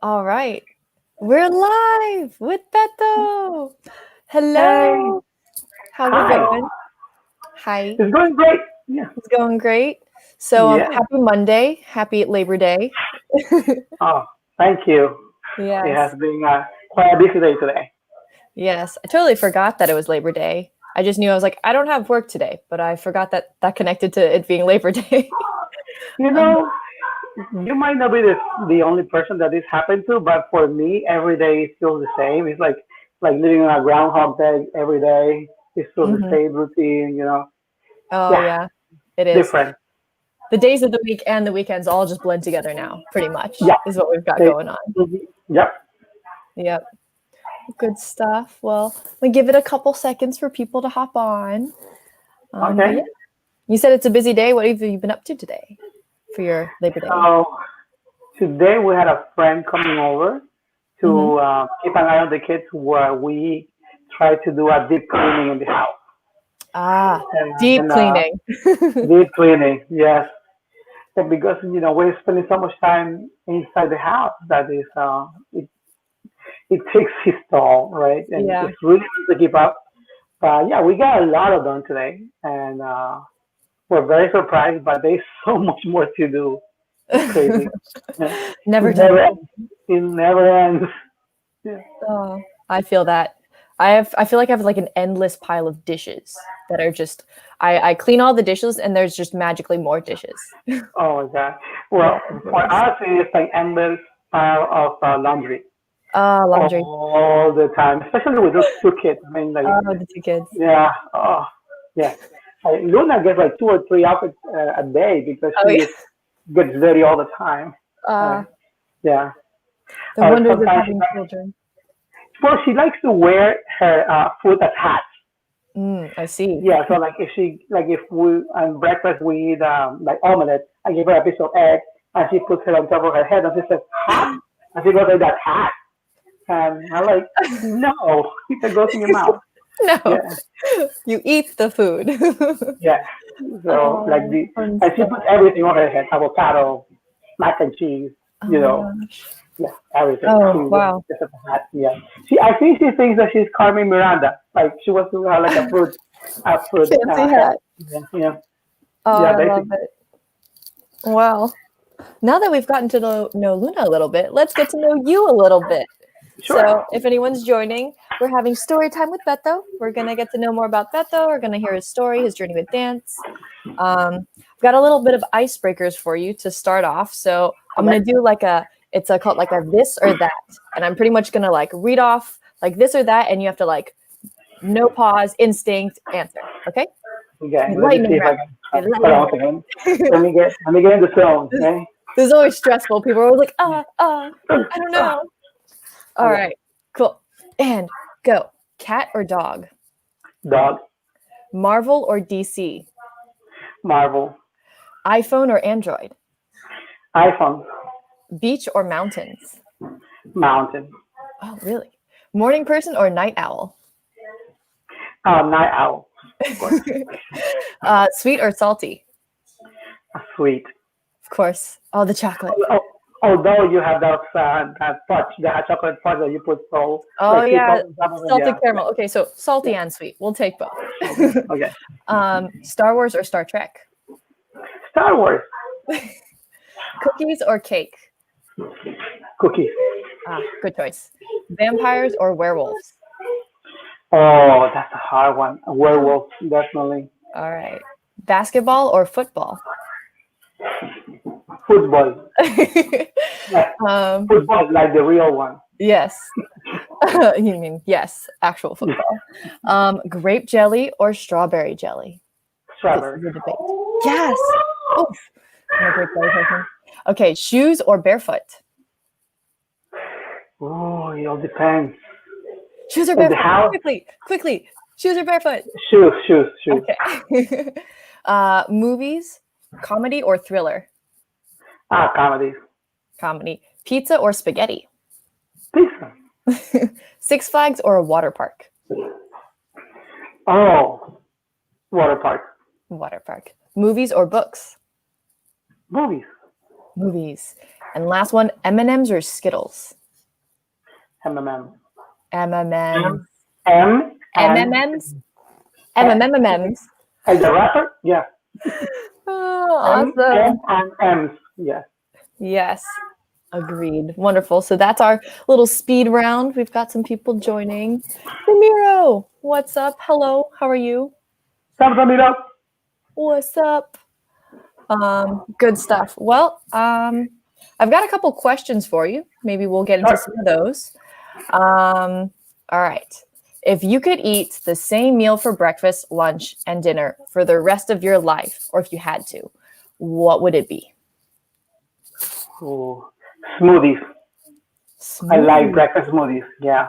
All right. We're live with Betto. Hey, Hello. How's it hi. going? Hi. It's going great. Yeah, It's going great. So, yeah. happy Monday. Happy Labor Day. Oh, thank you. It has Yes. been quite a busy day today. Yes. I totally forgot that it was Labor Day. I just knew I was like, I don't have work today, but I forgot that that connected to it being Labor Day. You um, know, you might not be the only person that this happened to, but for me, every day is still the same. It's like living on a groundhog day every day. It's still the mhm. same routine. Oh, Yeah, yeah, it is. different. The days of the week and the weekends all just blend together now, pretty much, Yeah. is what we've got They, going on. yep. Yep. Good stuff. Well, we give it a couple seconds for people to hop on. But Okay. yeah, you said it's a busy day. What have you been up to today for your Labor Day? So today we had a friend coming over Hmm. to keep an eye on the kids where we try to do a deep cleaning in the house. Ah, deep And cleaning. deep cleaning, yes. And because we're spending so much time inside the house that it takes its toll, right? And Yeah. it's really hard to keep up. But yeah, we got a lot of done today, and we're very surprised. But there's so much more to do. It's crazy. Yeah. It Never done. never ends. It never ends. Yeah. Oh, I feel that. I feel like I have like an endless pile of dishes that are just I clean all the dishes and there's just magically more dishes. Oh my God. Yeah, Well, it for is. us, it's like endless pile of laundry Ah, laundry. all the time, especially with those two kids. I mean, like, Oh, the two kids. yeah, oh, yeah. Luna gets like 2 or 3 outfits a day because Oh yeah. gets dirty all the time. Uh, Uh, yeah. the wonders of Sometimes having children. she likes to wear her food as hats. I see. Yeah, so if we on breakfast we eat like omelet, I give her a piece of egg and she puts it on top of her head and she says hat, and she goes like that hat, and I'm like, no, it goes in your mouth. No, Yeah, you eat the food. yeah. So Oh, fun and she stuff. puts everything on her head: avocado, mac and cheese, Oh you my know, gosh. yeah, everything. She Oh, wears wow. just a hat. Yeah, I think she thinks that she's Carmen Miranda, like she wants to have like a fruit Fancy head. hat. Yeah, yeah, Oh, yeah, I love basically. it. Wow. Now that we've gotten to know Luna a little bit, let's get to know you a little bit. Sure. So, if anyone's joining, we're having story time with Betto. We're going to get to know more about Betto. We're going to hear his story, his journey with dance. I've got a little bit of icebreakers for you to start off. So, I'm Okay. going to do it's called like a this or that. And I'm pretty much going to like read off like this or that. And you have to like no pause, instinct, answer. Okay? Okay. Be Let me lightning see if I round. can. Be Hold on lightning one second. round. Let me get in the zone. Okay. This is always stressful. People are always like, I don't know. All Okay. right, cool. And go. Cat or dog? Dog. Marvel or DC? Marvel. iPhone or Android? iPhone. Beach or mountains? Mountain. Oh, really? Morning person or night owl? Night owl. Of course. Sweet or salty? Sweet. Of course. Oh, the chocolate. Oh, although you have that fudge, the hot chocolate fudge that you put Oh, like sea yeah. salt on top of it. Salted Yeah. caramel. Okay, so salty Yeah. and sweet. We'll take both. Okay. Star Wars or Star Trek? Star Wars. Cookies or cake? Cookies. Ah, good choice. Vampires or werewolves? Oh, that's a hard one. A werewolf, definitely. All right. Basketball or football? Football. Like um, football, like the real one. yes. You mean yes, actual football. Grape jelly or strawberry jelly? This Strawberry. is a debate. Yes. Oof. I'm a grape jelly person. Okay, shoes or barefoot? Oh, it all depends. Shoes or In the barefoot? house, Quickly, quickly. Shoes or barefoot? shoes. Okay. Movies, comedy or thriller? Comedies. Comedy. Pizza or spaghetti? Pizza. Six Flags or a water park? Oh, water park. Water park. Movies or books? Movies. Movies. And last one, M&Ms or Skittles? M&M. M&Ms. M and M&Ms? M&Ms. and the rapper, yeah. Oh, M awesome. and M's, yes. Yes, agreed. Wonderful. So that's our little speed round. We've got some people joining. Ramiro, what's up? Hello, how are you? Ramiro. What's up? Good stuff. Well, I've got a couple questions for you. Maybe we'll get into some of those. All right. If you could eat the same meal for breakfast, lunch, and dinner for the rest of your life, or if you had to, what would it be? Ooh. Smoothies. I like breakfast smoothies, yeah.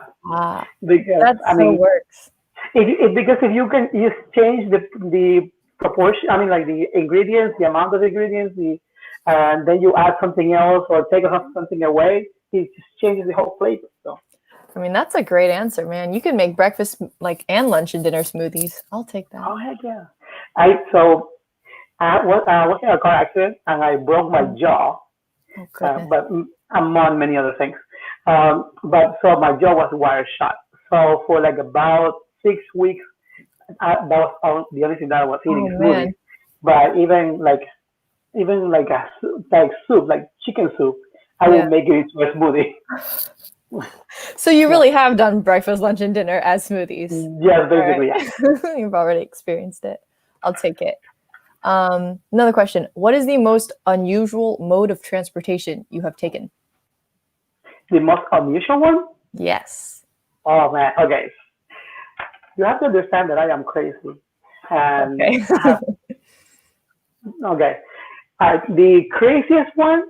Because That I so mean, works. because if you can just change the proportion, I mean, like the ingredients, the amount of ingredients, and then you add something else or take something away, it just changes the whole flavor. So. I mean, that's a great answer, man. You can make breakfast like and lunch and dinner smoothies. I'll take that. Oh heck yeah! I was in a car accident and I broke my jaw, Oh, goodness. but among many other things. But so my jaw was wire shut. So for like about 6 weeks, that was the only thing that I was eating Oh, smoothies. man. But even like a like soup, like chicken soup, I Yeah. will make it into a smoothie. So you really have done breakfast, lunch, and dinner as smoothies. Yes, basically. All right. You've already experienced it. I'll take it. Another question. What is the most unusual mode of transportation you have taken? The most unusual one? Yes. Oh man, okay. You have to understand that I am crazy. And Okay. okay. The craziest one,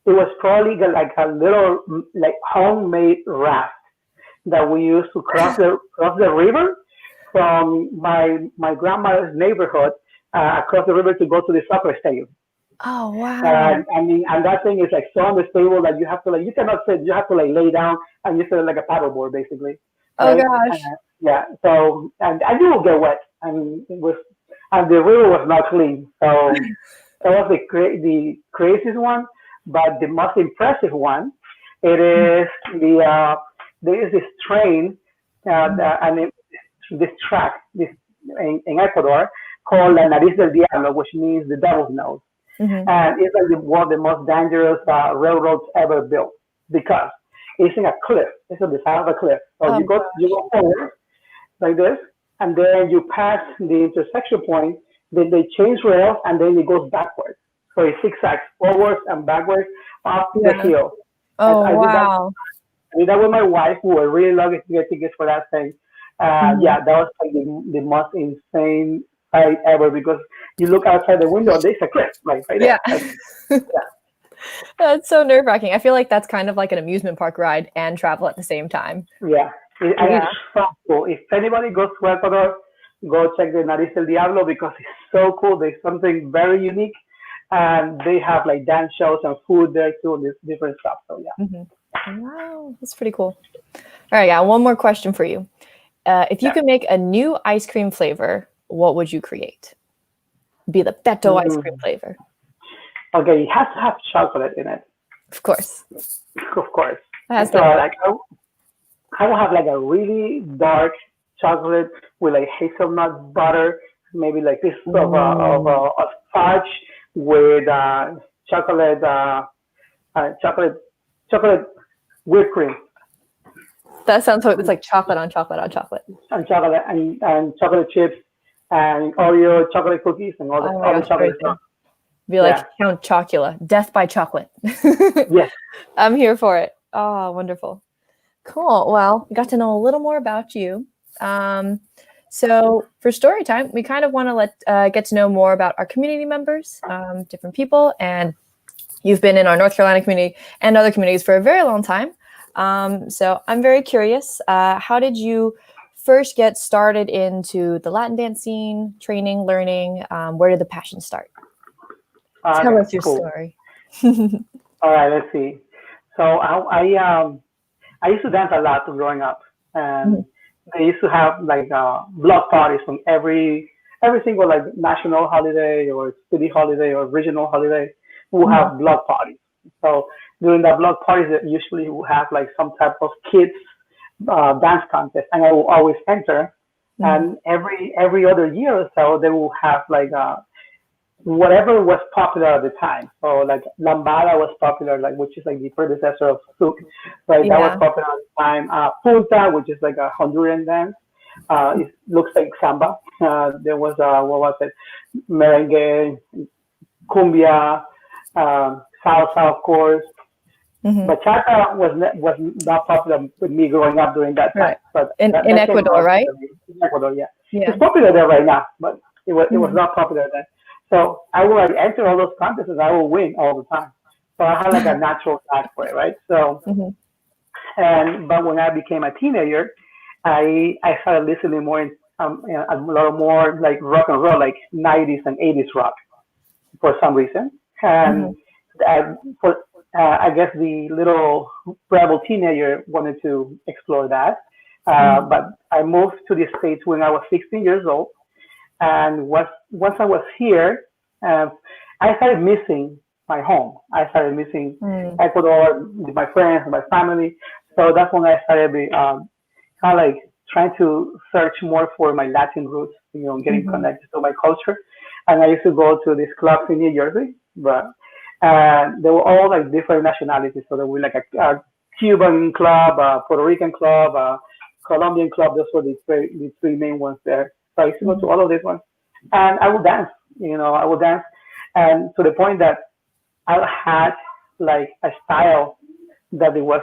it was probably like a little like homemade raft that we used to cross the river from my grandmother's neighborhood across the river to go to the soccer stadium. Oh, wow. And I mean, and that thing is like so unstable that you have to like you cannot sit, you have to like lay down and you sit like a paddleboard basically, Oh, right? gosh. Yeah. So and you will get wet. And it was and the river was not clean. So that was the craziest one, but the most impressive one, it is there is this train this track in Ecuador called La Nariz del Diablo, which means the devil's nose, Mhm. and it's like one of the most dangerous railroads ever built because it's in a cliff. It's on the side of a cliff. So Oh, you go forward like this, and then you pass the intersection point. Then they change rails, and then it goes backwards. So it zigzags forwards and backwards up the yeah. hill. And Oh, I did that. wow. I did that with my wife, who were really lucky to get tickets for that thing. Mhm. Yeah, that was like the most insane sight ever because you look outside the window, there's a cliff right there. Yeah. Like, That's so nerve-wracking. I feel like that's kind of like an amusement park ride and travel at the same time. yeah, and Yeah. it's so cool. If anybody goes to Ecuador, go check the Nariz del Diablo because it's so cool. There's something very unique, and they have like dance shows and food there too, and this different stuff. So yeah. Wow, that's pretty cool. All right, yeah, one more question for you. If you Yeah. could make a new ice cream flavor, what would you create? Be the Betto ice cream Mm. flavor. Okay, it has to have chocolate in it, Of course. of course. It has So to. like I will have like a really dark chocolate with like hazelnut butter, maybe like this of fudge with chocolate chocolate chocolate whipped cream That sounds like it's like chocolate on chocolate on chocolate. and chocolate and chocolate chips and Oreo chocolate cookies and Oh my all the gosh, very chocolate good. stuff. Be like Yeah. Count Chocula, death by chocolate. Yes. I'm here for it. Oh, wonderful. Cool. Well, we got to know a little more about you. So for story time, we kind of want to get to know more about our community members, different people, and you've been in our North Carolina community and other communities for a very long time. So I'm very curious. How did you first get started into the Latin dance scene, training, learning? Where did the passion start? Tell Okay. us your Cool. story. All right. Let's see. So I used to dance a lot growing up, and they used to have like block parties on every single like national holiday or city holiday or regional holiday. We'll have block parties. So during the block parties, that usually will have like some type of kids dance contest, and I will always enter. Mm-hmm. And every other year or so, they will have like whatever was popular at the time. So like lambada was popular, like which is like the predecessor of souk, right? That was Yeah. popular at the time. Punta, which is like a Honduran dance. It looks like samba. There was what was it? Merengue, cumbia, salsa, of course. Mm-hmm. Bachata was not popular with me growing up during that time, Right. but In that came Ecuador, around right? in Ecuador. Yeah, Yeah. it's popular there right now, but it was Mm-hmm. not popular then. So I would like enter all those contests and I will win all the time. So I had like a natural knack for it, right? So Mm-hmm. and but when I became a teenager, I started listening more a lot more like rock and roll, like 90s and 80s rock for some reason. And Mm-hmm. for I guess the little rebel teenager wanted to explore that. Mm-hmm. But I moved to the States when I was 16 years old. And once I was here, uh, I started missing my home. I started missing Mm-hmm. Ecuador, my friends, my family. So that's when I started kind of like trying to search more for my Latin roots, getting Mm-hmm. connected to my culture. And I used to go to these clubs in New Jersey, but they were all like different nationalities. So there were like a Cuban club, a Puerto Rican club, a Colombian club. Those were the three main ones there. So I used to go to all of these ones, and I would dance. I would dance, and to the point that I had like a style that it was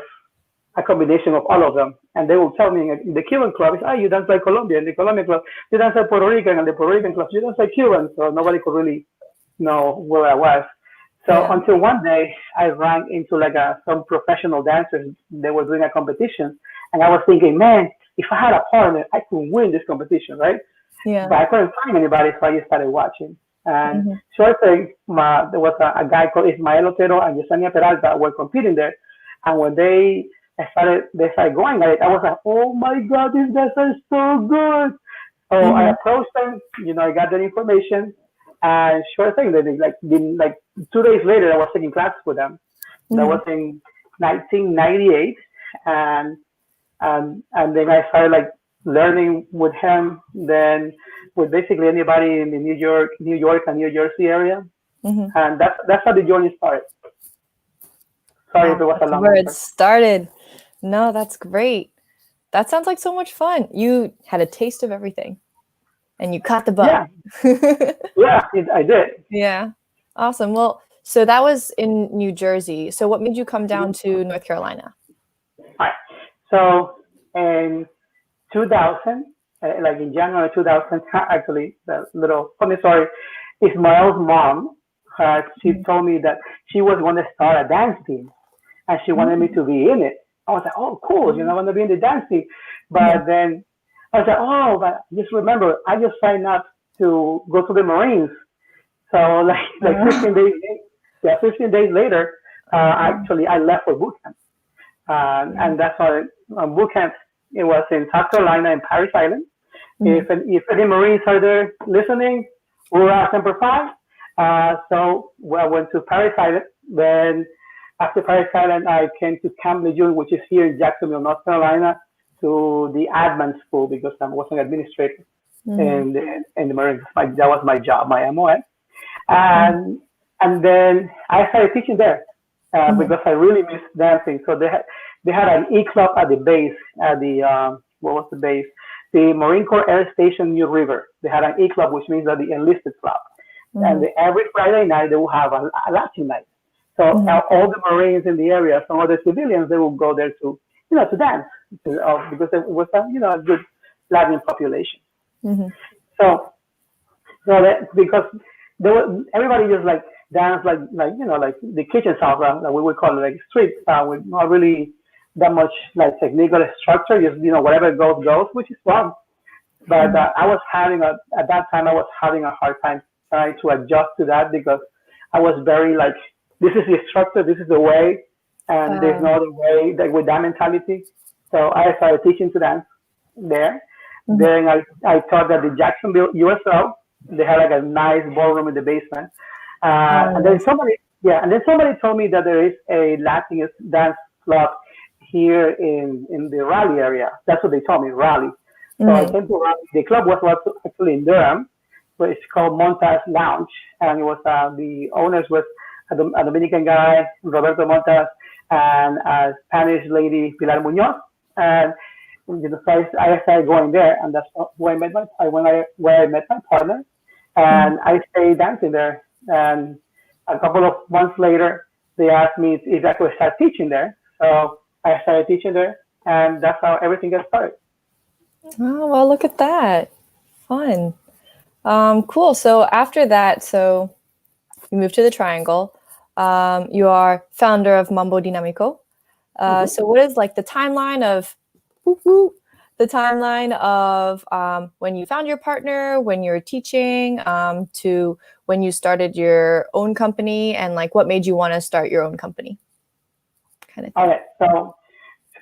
a combination of all of them. And they will tell me in the Cuban club, you dance like Colombia. In the Colombian club, you dance like Puerto Rican. And the Puerto Rican club, you dance like Cuban. So nobody could really know where I was. So Yeah. until one day, I ran into like some professional dancers. They were doing a competition. And I was thinking, man, if I had a partner, I could win this competition, right? Yeah. But I couldn't find anybody, so I just started watching. And Mm-hmm. short thing, there was a guy called Ismael Otero and Yesenia Peralta were competing there. And when they started going at it, I was like, oh my God, these guys are so good. So I Mm-hmm. approached them, I got their information. And short thing, they like, been like 2 days later, I was taking classes with them. That Mm-hmm. was in 1998. And and then I started like learning with him, then with basically anybody in the New York and New Jersey area, Mm-hmm. and that's how the journey started. Sorry if Wow, it was a that's long where it answer. started. No, that's great. That sounds like so much fun. You had a taste of everything and you caught the bug. Yeah, yeah, I did. Yeah. Awesome. Well, so that was in New Jersey. So what made you come down Mhm. to North Carolina? All right. So in 2000, like in January 2000, actually, the little funny story, Ismael's mom, she Mhm. told me that she was going to start a dance team and she wanted me Mm. to be in it. I was like, oh, cool, I want to be in the dance team. Yeah. But then I was like, oh, but just remember, I just signed up to go to the Marines. So like 15 days, yeah, 15 days later, actually I left for boot camp, Yeah. and that's why boot camp it was in South Carolina in Paris Island. Mhm. If any Marines are there listening, we're Semper Fi. So I went to Paris Island. Then after Paris Island, I came to Camp Lejeune, which is here in Jacksonville, North Carolina, to the admin school because I was an administrator Mhm. in the Marines. That was my job, my MOS. Mhm. And and then I started teaching there Mhm. because I really missed dancing. So they had an E club at the base at the what was the base? The Marine Corps Air Station New River. They had an E club, which means that the enlisted club. And Mhm. every Friday night they will have a Latin night. So Mhm. all the Marines in the area, some other civilians, they will go there to dance because it was a good Latin population. Mhm. So so that because everybody just like dance like the kitchen salsa that we would call it like street with not really that much like technical structure, just whatever goes goes, which is fun. But Mhm. I was at that time I was having a hard time trying to adjust to that because I was very like this is the structure, this is the way, and there's no Uh, other way like with that mentality. So I started teaching to dance there. mhm. Then I taught at the Jacksonville USO. They had like a nice ballroom in the basement. Oh, And then nice. Yeah, and then somebody told me that there is a Latin dance club here in the Raleigh area. That's what they told me, Raleigh. So I Hmm. came to Raleigh. The club was actually in Durham, but it's called Montas Lounge, and it was the owners was a Dominican guy, Roberto Montas, and a Spanish lady, Pilar Munoz, and so I started going there, and that's where I met where I met my partner, Hmm. and I stayed dancing there. And a couple of months later, they asked me if I could start teaching there. So I started teaching there, and that's how everything got started. Oh, well, look at that. Fun. Cool. So after that, so you moved to the Triangle. You are founder of Mambo Dinamico. Hmm. So what is like the timeline of whoop, whoop, the timeline of when you found your partner, when you were teaching, to when you started your own company, and like what made you want to start your own company, kind of thing. Okay, so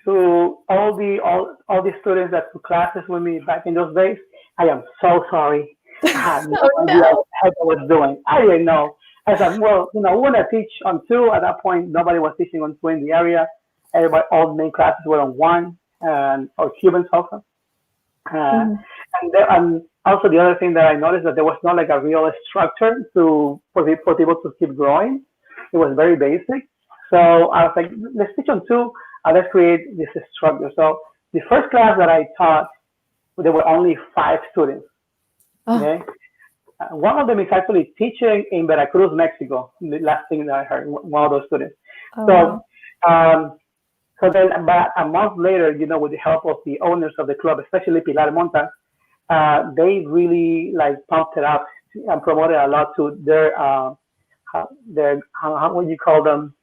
to all the students that took classes with me back in those days, I am so sorry. I had no Oh idea no. what I was doing. I didn't know. I said, well, we want to teach on two. At that point, nobody was teaching on two in the area. Everybody, all the main classes were on one, and or Cubans also. Uh, Mhm. and also the other thing that I noticed that there was not like a real structure for people to keep growing. It was very basic. So I was like, let's teach on two, and let's create this structure. So the first class that I taught, there were only 5 students. Oh, Okay, one of them is actually teaching in Veracruz, Mexico. The last thing that I heard, one of those students. oh So wow. um, so then about a month later, with the help of the owners of the club, especially Pilar Monta, they really like pumped it up and promoted a lot to how would you call them,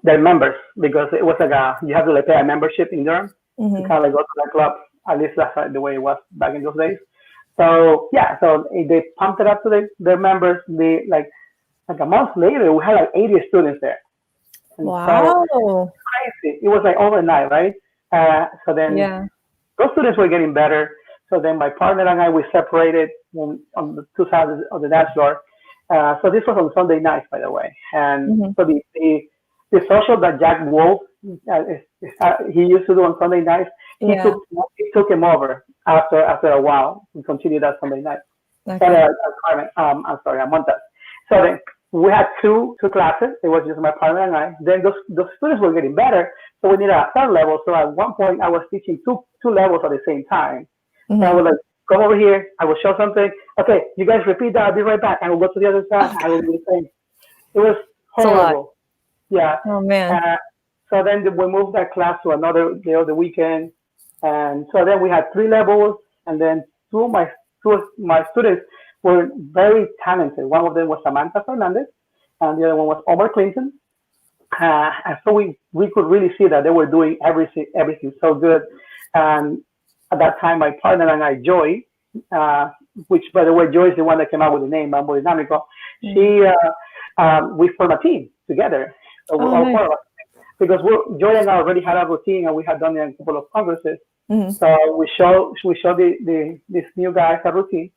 their members, because it was like you have to like pay a membership in Durham to Hmm. kind of like go to that club. At least that's the way it was back in those days. So yeah, so they pumped it up to their members. They like a month later, we had like 80 students there, and so Wow. crazy. It was like overnight, right? So then Yeah. those students were getting better. So then my partner and I, we separated on the two sides of the dance floor. So this was on Sunday nights, by the way. And Hmm. so the social that Jack Wolf, he used to do on Sunday nights, he Yeah. took he took him over after a while. We continued that Sunday night. But Okay. Carmen, I'm sorry, Montas. So then we had two classes. It was just my partner and I. Then those students were getting better, so we needed a third level. So at one point, I was teaching two levels at the same time. So I Hmm. was like, come over here. I will show something. Okay, you guys repeat that. I'll be right back. I will go to the other side. I will do the same. It was It's a lot. horrible. Yeah. Oh man. Uh, so then we moved that class to another day of the weekend, and so then we had 3 levels, and then two of my students were very talented. One of them was Samantha Fernandez, and the other one was Omar Clinton. And so we could really see that they were doing everything so good. And at that time, my partner and I, Joy, uh, which by the way, Joy is the one that came up with the name Mambo Dinamico. Mm. She we formed a team together. So we're Oh all nice. 4 of us because Joy and I already had a routine and we had done it in a couple of congresses. Hmm. So we show these new guys a routine,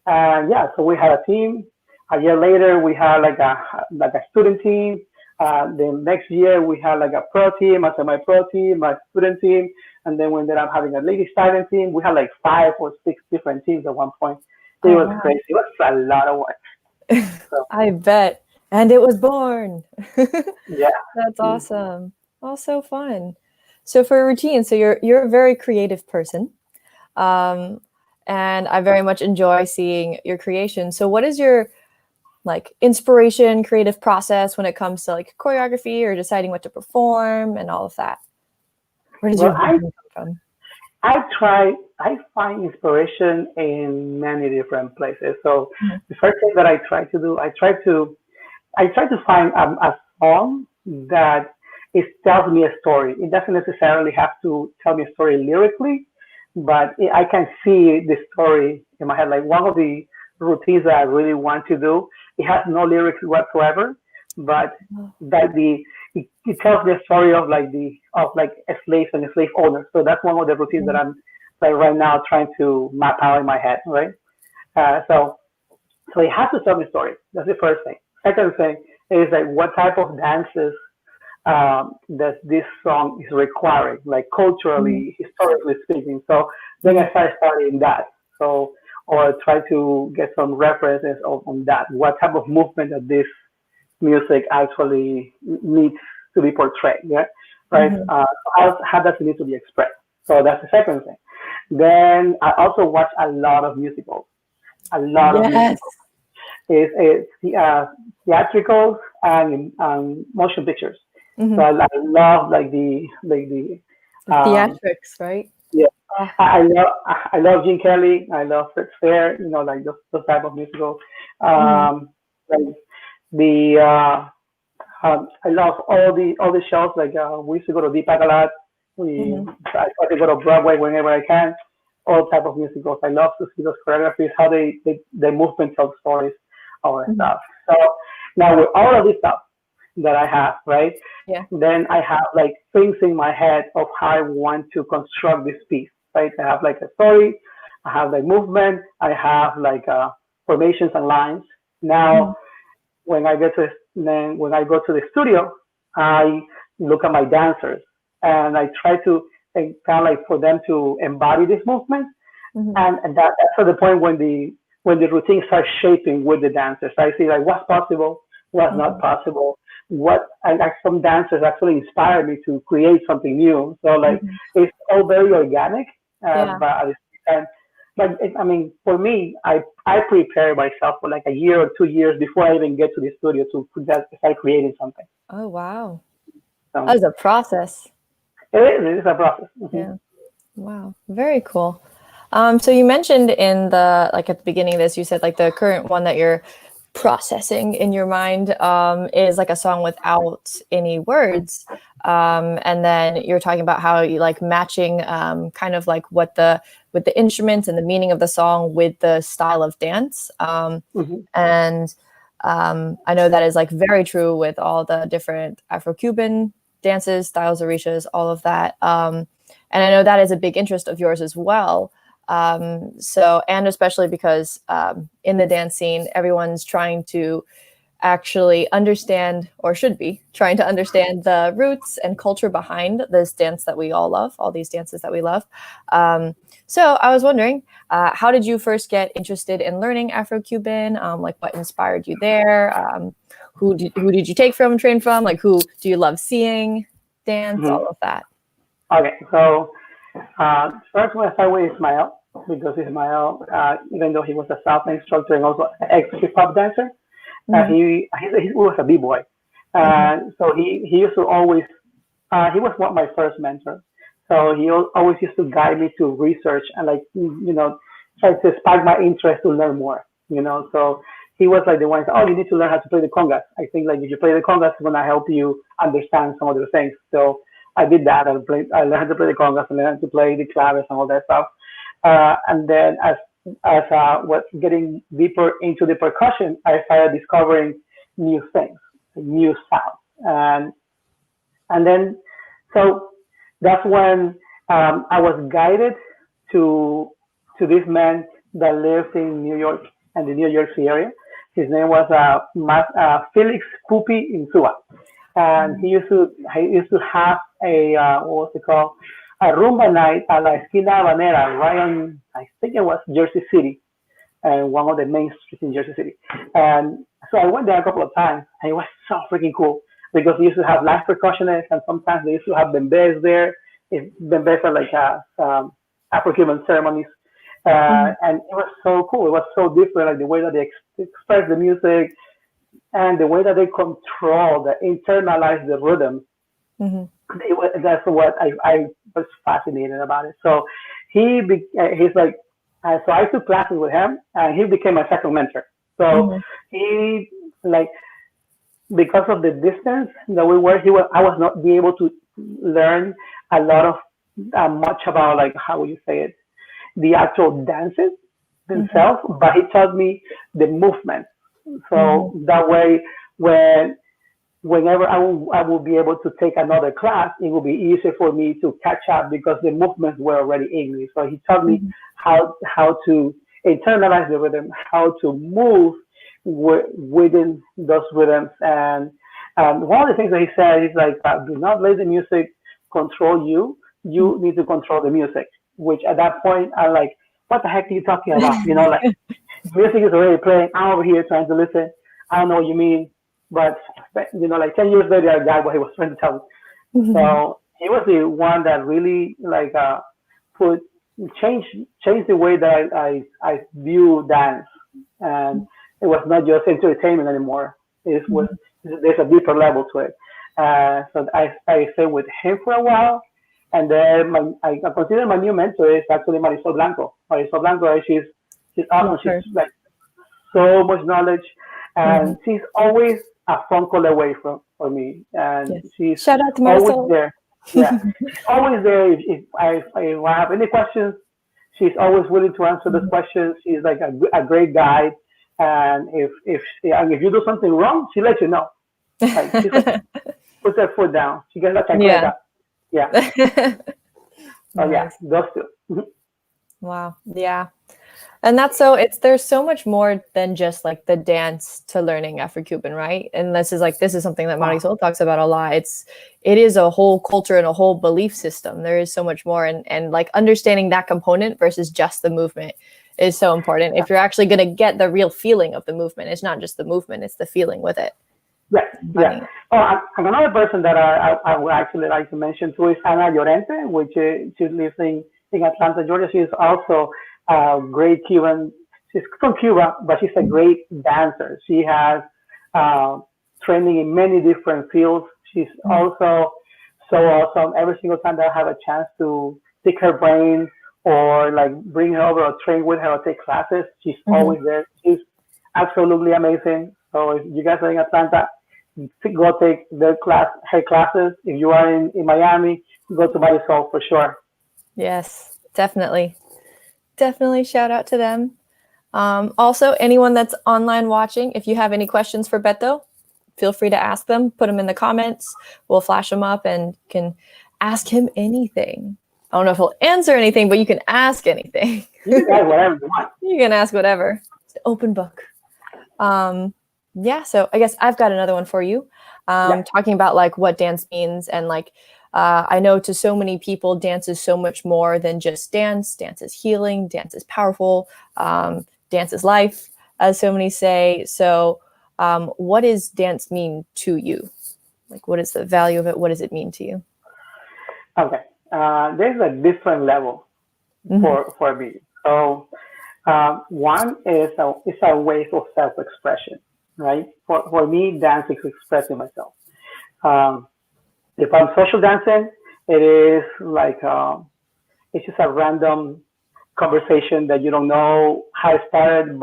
and yeah, so we had a team. A year later, we had like a student team. The next year, we had like a pro team, a semi-pro team, a student team, and then we ended up having a lady silent team. We had like 5 or 6 different teams at one point. It Oh was wow. crazy. It was a lot of work. So I bet. And it was born. yeah. That's awesome. Also fun. So for a routine, so you're a very creative person. Um, and I very much enjoy seeing your creation. So what is your like inspiration, creative process when it comes to like choreography or deciding what to perform and all of that? Where does Well, your I vision come I find inspiration in many different places. So from? the first thing that I try to do, I try to find a song that tells me a story. It doesn't necessarily have to tell me a story lyrically, but I can see the story in my head. Like one of the routines that I really want to do, it has no lyrics whatsoever, but Mhm. that it tells the story of like a slave and a slave owner. So that's one of the routines that Mhm. I'm like right now trying to map out in my head, right? So it has to tell me a story. That's the first thing. Second thing, is like what type of dances that this song is requiring, like Mhm. culturally, historically speaking. So then I Mhm. started studying that. So, or try to get some references on that. What type of movement that this music actually needs to be portrayed, yeah? Right? Mhm. How does it need to be expressed? So that's the second thing. Then I also watch a lot of musicals, a lot of Yes. musicals. It's theatricals and motion pictures. So Mhm. I love like the The um, theatrics, right? yeah. Oh. I love Gene Kelly. I love Fritz Fair. You know, like those type of musicals. Mhm. Like the I love all the shows. Like we used to go to Deepak a lot. Mhm. I try to go to Broadway whenever I can. All type of musicals. I love to see those choreographies, how they movement tell stories, all that Mhm. stuff. So now with all of this stuff that I have, right? Yeah. Then I have like things in my head of how I want to construct this piece, right? I have like a story, I have like movement, I have like formations and lines. Mhm. Now when I go to the studio, I look at my dancers and I try to kind of like for them to embody this movement, Mhm. and that's at the point when the routine starts shaping with the dancers. I see like what's possible, what's not Mhm. possible, what and like some dancers actually inspired me to create something new. So like Mhm. it's all very organic, Yeah. but at the same time, I mean, for me, I prepare myself for like a year or 2 years before I even get to the studio to start creating something. Oh, wow. That So was a process. it is a process. Yeah. Wow. Very cool. So you mentioned in the like at the beginning of this, you said like the current one that you're processing in your mind is like a song without any words. And then you're talking about how you like matching kind of like what the with the instruments and the meaning of the song with the style of dance. Hmm. And I know that is like very true with all the different Afro-Cuban dances, styles, orishas, all of that. And I know that is a big interest of yours as well. So, and especially because in the dance scene, everyone's trying to actually understand, or should be trying to understand the roots and culture behind this dance that we all love, all these dances that we love. Um, so I was wondering, how did you first get interested in learning Afro-Cuban? Like what inspired you there? Who did you take from, train from? Like who do you love seeing dance? Hmm. All of that. Okay, so first, we'll start with Ismael because Ismael, even though he was a South instructor and also ex hip hop dancer, Hmm. he was a b boy. Hmm. So he used to always he was one of my first mentors. So he always used to guide me to research and like try to spark my interest to learn more. So he was like the one. Oh, you need to learn how to play the congas. I think like if you play the congas, it's gonna help you understand some of the things. So I did that. I learned how to play the congas and learned to play the claves and all that stuff. And then as was getting deeper into the percussion, I started discovering new things, new sounds, and then so that's when I was guided to this man that lives in New York and the New York City area. His name was Felix Pupi Insua, and he used to have a what was it called, a rumba night at La Esquina Habanera, right on I think it was Jersey City, and one of the main streets in Jersey City. And so I went there a couple of times, and it was so freaking cool because they used to have live percussionists, and sometimes they used to have bembes there. Bembes are like Afro-Cuban ceremonies, Hmm. and it was so cool. It was so different, like the way that they express the music and the way that they control, that internalize the rhythm. Hmm. That's what I was fascinated about it. So he's like, so I took classes with him, and he became my second mentor. So Hmm. he like because of the distance that we were, I was not be able to learn a lot of much about like how would you say it, the actual dances Hmm. themselves, but he taught me the movement. Hmm. So that way, when whenever I will be able to take another class, it will be easier for me to catch up because the movements were already in me. So he taught me Hmm. how to internalize the rhythm, how to move within those rhythms. And one of the things that he said is like, do not let the music control you. You need to control the music. Which at that point, I'm like, what the heck are you talking about? Like music is already playing. I'm over here trying to listen. I don't know what you mean, but like 10 years later, I got what he was trying to tell me. So he was the one that really like put change the way that I view dance, and it was not just entertainment anymore. It was there's a deeper level to it. So I stayed with him for a while, and then I consider my new mentor is actually Marisol Blanco. Marisol Blanco, she's awesome. She's like so much knowledge, and she's always a phone call away for me, and she's shout out to always Marisol. there. Yeah, she's always there. If I have any questions, she's always willing to answer those questions. She's like a great guide, and if you do something wrong, she lets you know. Like she's like, puts her foot down. She gets like a yeah. Oh yeah, those two. Wow. Yeah. And there's so much more than just like the dance to learning Afro-Cuban, right? And this is something that Marisol talks about a lot. It is a whole culture and a whole belief system. There is so much more, and like understanding that component versus just the movement is so important. If you're actually going to get the real feeling of the movement, it's not just the movement, it's the feeling with it. Yeah. Oh, another person that I would actually like to mention too is Ana Llorente, which she lives in Atlanta, Georgia. She is also a great Cuban. She's from Cuba, but she's a great dancer. She has training in many different fields. She's also so awesome. Every single time that I have a chance to pick her brain or like bring her over or train with her or take classes, she's always there. She's absolutely amazing. So if you guys are in Atlanta, go take her classes. If you are in Miami, go to Marisol for sure. Yes, definitely. Definitely shout out to them. Also, anyone that's online watching, if you have any questions for Betto, feel free to ask them. Put them in the comments. We'll flash them up and can ask him anything. I don't know if he'll answer anything, but you can ask anything. You can ask whatever you want. You can ask whatever. It's an open book. Yeah, so I guess I've got another one for you. Talking about like what dance means, and like I know to so many people, dance is so much more than just dance. Dance is healing. Dance is powerful. Dance is life, as so many say. So what does dance mean to you? Like, what is the value of it? What does it mean to you? Okay. There's a different level for me. So one is a way of self-expression, right? For me, dance is expressing myself. If I'm social dancing, it is like it's just a random conversation that you don't know how it started,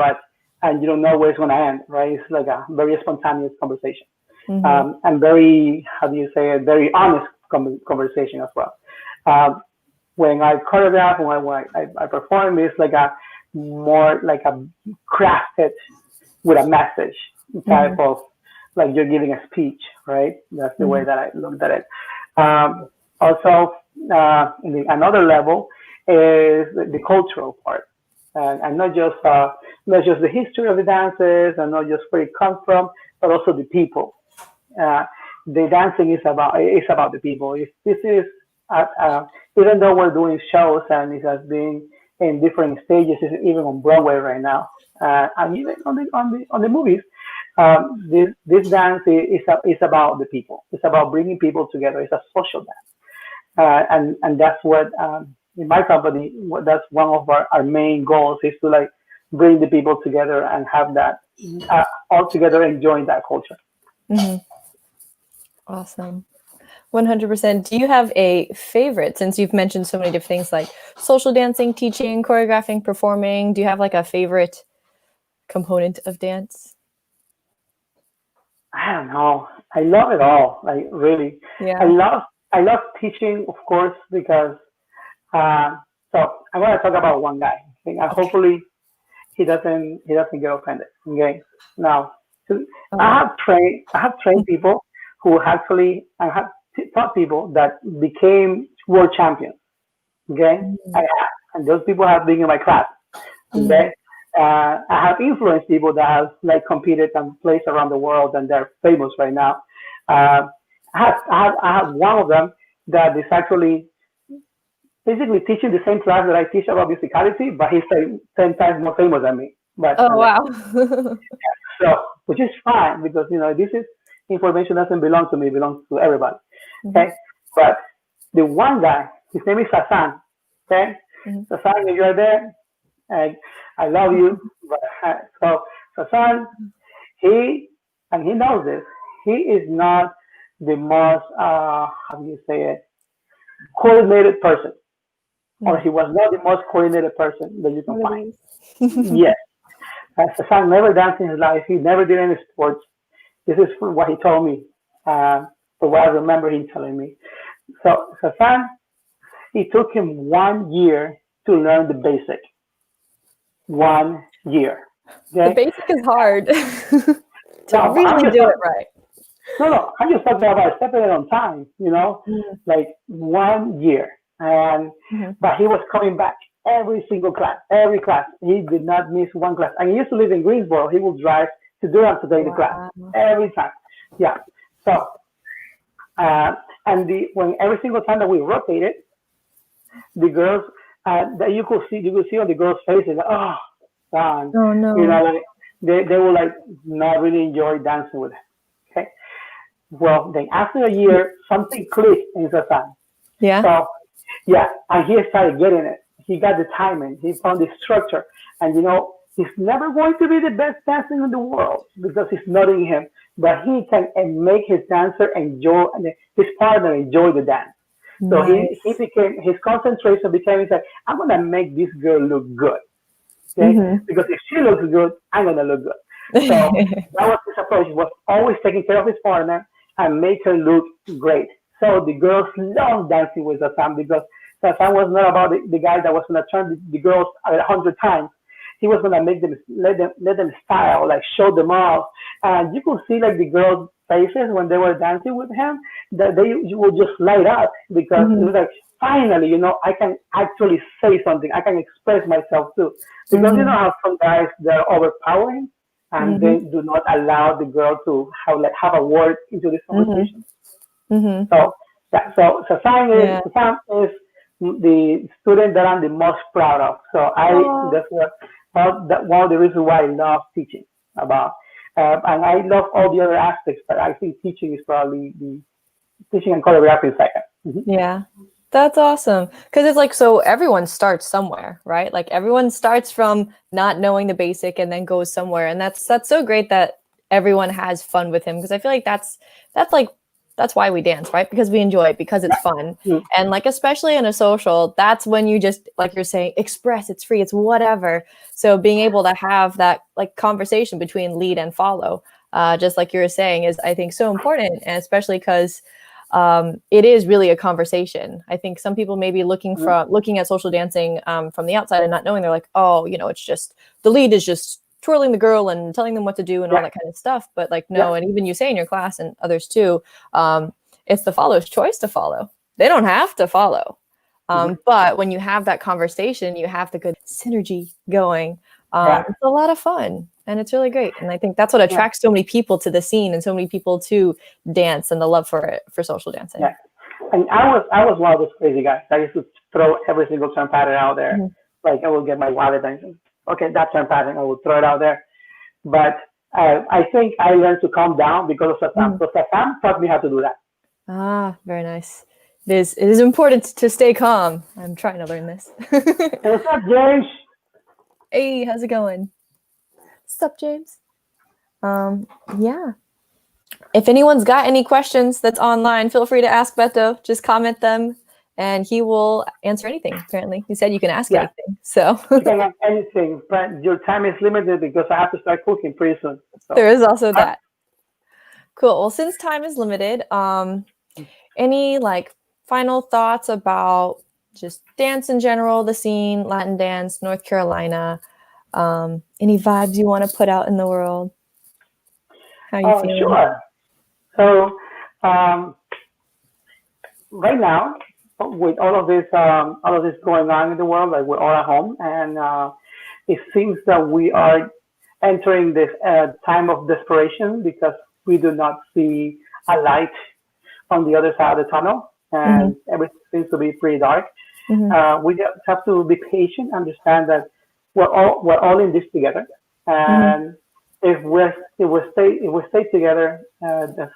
and you don't know where it's going to end, right? It's like a very spontaneous conversation, and very, how do you say it, very honest conversation as well. When I choreograph, when I perform, it's like a more like a crafted with a message type of, like you're giving a speech, right? That's the way that I looked at it. Also, another level is the cultural part, and not just the history of the dances, and not just where it comes from, but also the people. The dancing is about the people. This is even though we're doing shows and it has been in different stages, even on Broadway right now, and even on the movies. This dance is about the people. It's about bringing people together. It's a social dance, and that's what in my company. That's one of our main goals is to like bring the people together and have that all together enjoying that culture. Awesome. 100%. Do you have a favorite, since you've mentioned so many different things like social dancing, teaching, choreographing, performing? Do you have like a favorite component of dance? I don't know. I love it all. Like really, I love teaching, of course, because so I'm gonna talk about one guy. And hopefully he doesn't get offended. Okay. Now, I have trained people who actually I have taught people that became world champions. Okay, I have, and those people have been in my class. Okay, I have influenced people that have like competed and placed around the world, and they're famous right now. Uh, I have one of them that is actually basically teaching the same class that I teach about musicality, but he's 10 times more famous than me. But Oh, wow. so, which is fine because this is information doesn't belong to me; it belongs to everybody. Mhm, Okay, but the one guy, his name is Sasan. Okay, mhm, Sasan, if you're there, I, I love you. But so Sasan, he and he knows this. He is not the most how do you say it coordinated person, or mhm. he was not the most coordinated person that you can find. Really? Yes, Sasan never danced in his life. He never did any sports. This is from what he told me, for what I remember him telling me. So Sasan, it took him 1 year to learn the basic. 1 year. The Okay. basic is hard to Now I'm really just do it right. no, I'm just talking about stepping it on time. Mhm, Like 1 year, and mhm. but he was coming back every single class, every class. He did not miss one class. And he used to live in Greensboro. He would drive to Durham to take the class Wow. every time. Yeah. So uh, and the when every single time that we rotated, the girls that you could see on the girls' faces, like, oh, son, Oh, no. like they will like not really enjoy dancing with him. Okay. Well, then after a year, something clicked in Sasan. Yeah. So yeah, and he started getting it. He got the timing. He found the structure, and he's never going to be the best dancer in the world because it's not in him. But he can and make his dancer enjoy, and his partner enjoy the dance. So he Nice. became his concentration became he's like, I'm gonna make this girl look good. Okay? Hmm. Because if she looks good, I'm gonna look good. So that was his approach. He was always taking care of his partner and make her look great. So the girls loved dancing with Sasan because Sasan was not about the guy that was gonna turn the girls 100 times. He was gonna make them let them style, like show them off. And you could see like the girls' faces when they were dancing with him, that they would just light up because it Hmm. was like finally, I can actually say something. I can express myself too. Because Hmm. how some guys they're overpowering and Hmm. they do not allow the girl to have a word into this Hmm. conversation. Hmm. So yeah, so Yeah. Sam is the student that I'm the most proud of. So Oh, that's one of the reasons why I love teaching about, and I love all the other aspects, but I think teaching is probably the teaching and choreography is 2nd. yeah. That's awesome. Because it's like, so everyone starts somewhere, right? Like everyone starts from not knowing the basic and then goes somewhere. And that's so great that everyone has fun with him. Because I feel like that's like that's why we dance, right? Because we enjoy it, because it's fun. Yeah. And like especially in a social, that's when you just like you're saying, express, it's free, it's whatever. So being able to have that like conversation between lead and follow, just like you were saying, is I think so important. And especially because it is really a conversation. I think some people may be looking at social dancing from the outside and not knowing. They're like, oh, it's just the lead is just twirling the girl and telling them what to do and all Yeah. that kind of stuff. But like, Yeah. no, and even you say in your class and others too, it's the follower's choice to follow. They don't have to follow. Mhm. But when you have that conversation, you have the good synergy going. Yeah. It's a lot of fun and it's really great. And I think that's what Yeah. attracts so many people to the scene and so many people to dance and the love for it, for social dancing. Yeah. And I was one of those crazy guys. I used to throw every single turn pattern out there. Mhm. Like I would get my wallet and say, okay, that turn pattern, I would throw it out there. But I think I learned to calm down because of Satam. Mhm. So Satam taught me how to do that. Ah, very nice. It is important to stay calm. I'm trying to learn this. Hey, what's up, James? Hey, how's it going? What's up, James? Um, yeah. If anyone's got any questions that's online, feel free to ask Betto. Just comment them and he will answer anything. Apparently, he said you can ask Yeah, anything. So you can have anything, but your time is limited because I have to start cooking pretty soon. So, there is also uh, that. Cool. Well, since time is limited, any like final thoughts about just dance in general, the scene, Latin dance, North Carolina? Any vibes you want to put out in the world? How you feeling? sure. So, um, right now, with all of this going on in the world, like we're all at home, and it seems that we are entering this time of desperation because we do not see a light on the other side of the tunnel, Mm-hmm. and everything seems to be pretty dark. Mm-hmm. We just have to be patient, understand that we're all in this together, Mm-hmm. and if we stay together, just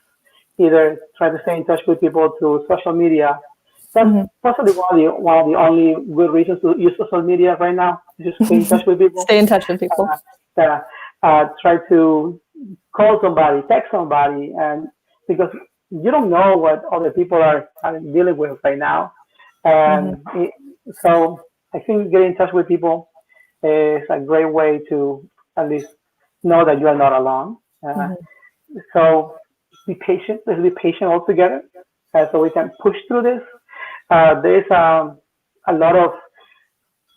either try to stay in touch with people through social media. That's Mm-hmm. possibly one of the only good reasons to use social media right now. Is just stay in touch with people. Stay in touch with people. Uh, Try to call somebody, text somebody, and because you don't know what other people are dealing with right now, Mm-hmm. and so I think getting in touch with people is a great way to at least know that you are not alone. Mm-hmm. So be patient. Let's be patient all together, so we can push through this. There's a lot of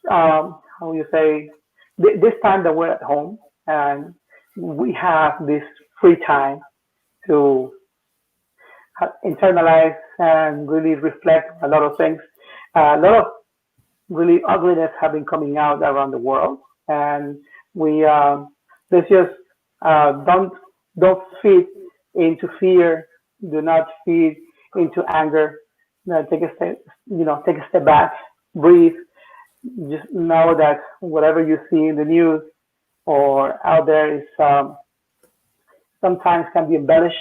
how you say this time that we're at home and we have this free time to internalize and really reflect a lot of things. A lot of really ugliness have been coming out around the world, and we let's just don't feed into fear. Do not feed into anger. Take a step, take a step back, breathe. Just know that whatever you see in the news or out there is sometimes can be embellished,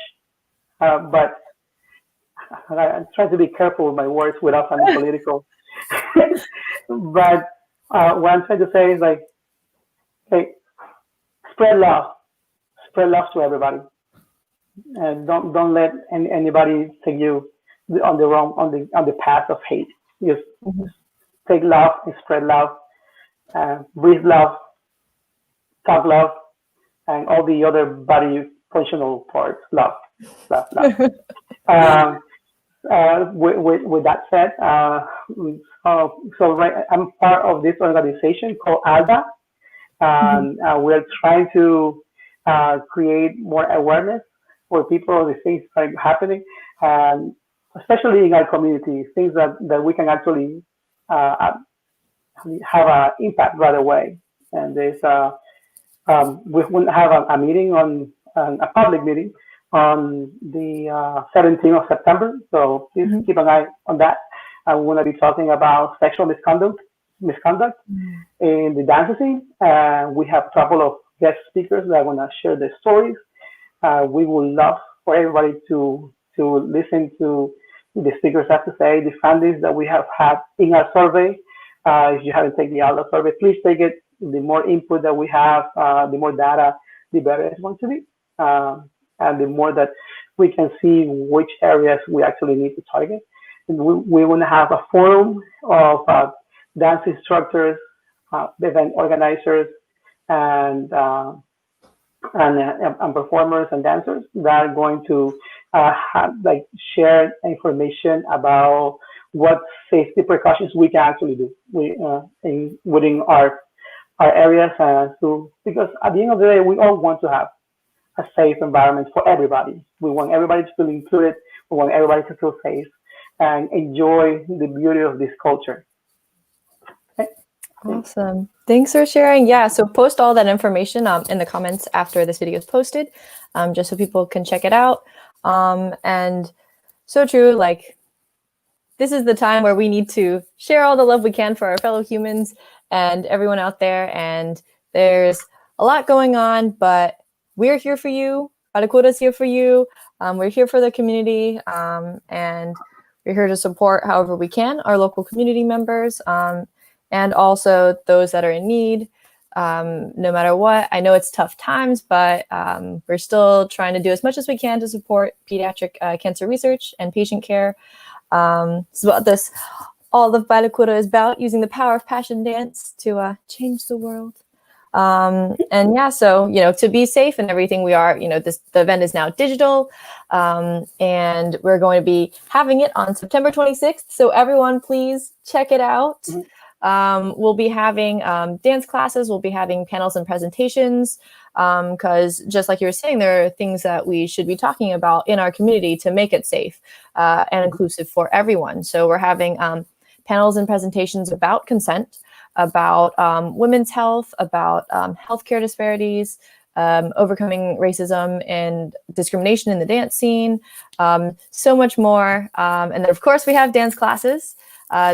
but I'm trying to be careful with my words without sounding political. But what I'm trying to say is like, hey, spread love, spread love to everybody, and don't let anybody take you on the wrong on the path of hate. Just Mm-hmm. take love and spread love, breathe love, talk love, and all the other body functional parts. Love, love, love. Um, with that said, so right, I'm part of this organization called ALDA, Mm-hmm. and we're trying to create more awareness for people of the things that are happening, and especially in our community, things that we can actually uh, have an impact right away. And we will have a meeting on a public meeting on the 17th of September. So please Mm-hmm. keep an eye on that. I want to be talking about sexual misconduct in the dance scene. We have a couple of guest speakers that are going to share their stories. We would love for everybody to listen to the speakers have to say, the findings that we have had in our survey. If you haven't taken the other survey, please take it. The more input that we have, the more data, the better it's going to be. And the more that we can see which areas we actually need to target. And we want to have a forum of dance instructors, event organizers, and and performers and dancers that are going to like share information about what safety precautions we can actually do within our areas. Because at the end of the day, we all want to have a safe environment for everybody. We want everybody to feel included. We want everybody to feel safe and enjoy the beauty of this culture. Okay? Awesome. Thanks for sharing. Yeah, so post all that information in the comments after this video is posted, just so people can check it out. And so true, like this is the time where we need to share all the love we can for our fellow humans and everyone out there. And there's a lot going on, but we're here for you. Barracuda's here for you. We're here for the community, and we're here to support however we can our local community members, and also those that are in need. No matter what, I know it's tough times, but we're still trying to do as much as we can to support pediatric cancer research and patient care. So what this all of Bailacuda is about, using the power of passion dance to change the world. And yeah, so, to be safe and everything, we are, the event is now digital, and we're going to be having it on September 26th. So everyone, please check it out. We'll be having dance classes. We'll be having panels and presentations, because just like you were saying, there are things that we should be talking about in our community to make it safe and inclusive for everyone. So we're having panels and presentations about consent. about women's health, about healthcare disparities, overcoming racism and discrimination in the dance scene, so much more. And then, of course, we have dance classes.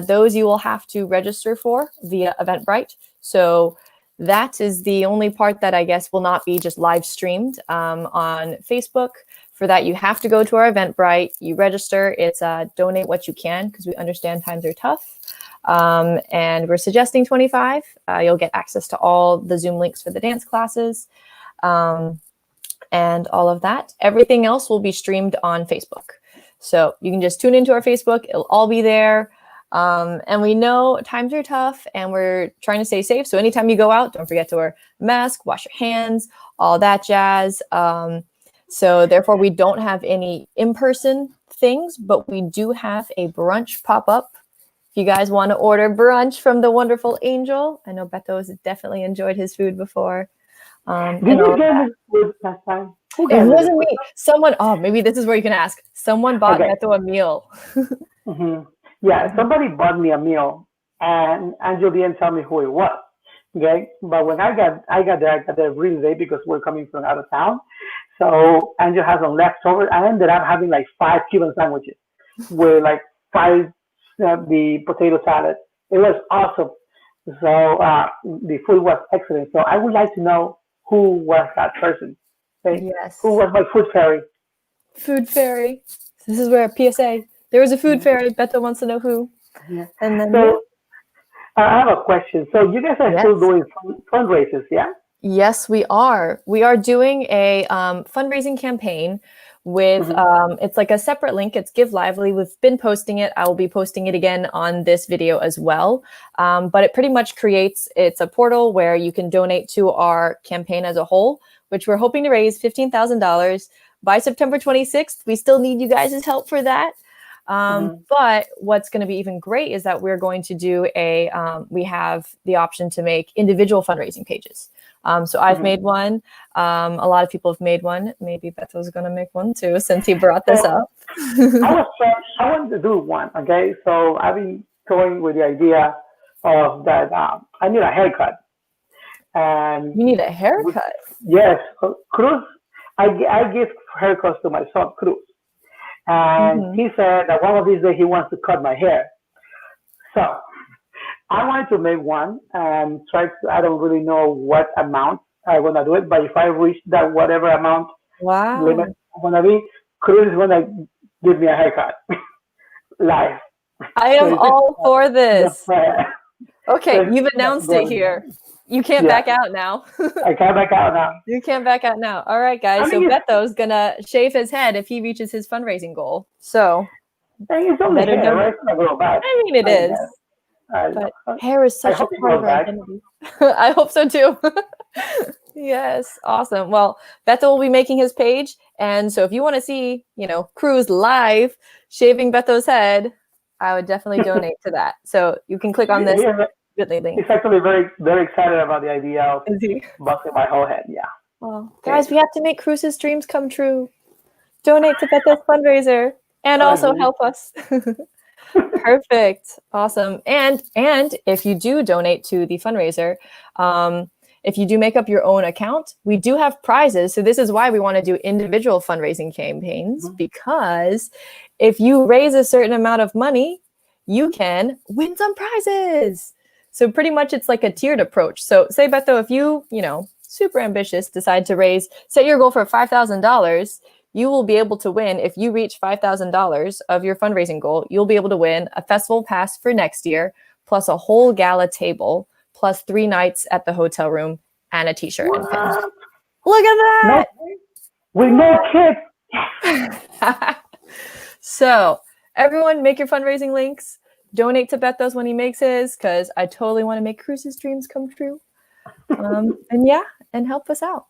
Those you will have to register for via Eventbrite. So that is the only part that I guess will not be just live streamed on Facebook. For that, you have to go to our Eventbrite. You register. It's donate what you can, because we understand times are tough. And we're suggesting 25. You'll get access to all the Zoom links for the dance classes and all of that. Everything else will be streamed on Facebook. So you can just tune into our Facebook. It'll all be there. And we know times are tough and we're trying to stay safe. So anytime you go out, don't forget to wear a mask, wash your hands, all that jazz. So therefore, we don't have any in-person things, but we do have a brunch pop-up. If you guys want to order brunch from the wonderful Angel, I know Betto has definitely enjoyed his food before. Did you get me food last time? It wasn't me. Someone, maybe this is where you can ask. Someone bought Betto a meal. Yeah, somebody bought me a meal, and Angel didn't tell me who it was. Okay, but when I got there, I got there really late because we're coming from out of town. So Angel has some leftovers. I ended up having like 5 Cuban sandwiches with like 5 the potato salad. It was awesome. So the food was excellent. So I would like to know who was that person. Okay? Yes. Who was my food fairy? Food fairy. This is where a PSA. There was a food fairy. Betto wants to know who. Yeah. And then so I have a question. So you guys are still doing fundraisers, yeah? Yes, we are. We are doing a fundraising campaign with, it's like a separate link. It's Give Lively. We've been posting it. I will be posting it again on this video as well. But it pretty much it's a portal where you can donate to our campaign as a whole, which we're hoping to raise $15,000 by September 26th. We still need you guys' help for that. But what's going to be even great is that we're going to do we have the option to make individual fundraising pages. So I've made one. A lot of people have made one. Maybe Betto's going to make one too, since he brought this up. I wanted to do one. Okay, so I've been toying with the idea of that. I need a haircut. And you need a haircut? Yes, Cruz. I give haircuts to my son Cruz, and he said that one of these days he wants to cut my hair. So I wanted to make one and I don't really know what amount I want to do it, but if I reach that whatever amount limit I'm going to be, Cruz is going to give me a haircut. Live. I am all for this. Okay, you've announced it here. You can't back out now. I can't back out now. You can't back out now. All right, guys. So Betto's going to shave his head if he reaches his fundraising goal. So it's only hair, right? It's not real bad. I mean, it is. But hair is such a part of our identity. I hope so too. Yes, awesome. Well, Betto will be making his page, and so if you want to see, Cruz live shaving Betto's head, I would definitely donate to that. So you can click on this. He's actually very, very excited about the idea of busting my whole head. Yeah. Well, guys, we have to make Cruz's dreams come true. Donate to Betto's fundraiser, and also help us. Perfect. Awesome. And if you do donate to the fundraiser, if you do make up your own account, we do have prizes. So this is why we want to do individual fundraising campaigns, because if you raise a certain amount of money, you can win some prizes. So pretty much it's like a tiered approach. So say, Betto, if you, super ambitious, decide to set your goal for $5,000, you will be able to win. If you reach $5,000 of your fundraising goal, you'll be able to win a festival pass for next year, plus a whole gala table, plus 3 nights at the hotel room, and a t-shirt and pin. Look at that! With no kids. So everyone, make your fundraising links. Donate to Betto's when he makes his, because I totally want to make Cruz's dreams come true. And help us out.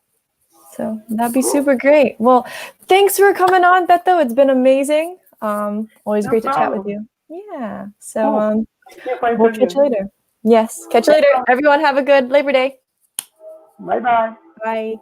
So that'd be super great. Well, thanks for coming on, Betto. It's been amazing. Always great to chat with you. Yeah. So we'll catch you later. Yes. Catch you later. Everyone have a good Labor Day. Bye-bye. Bye.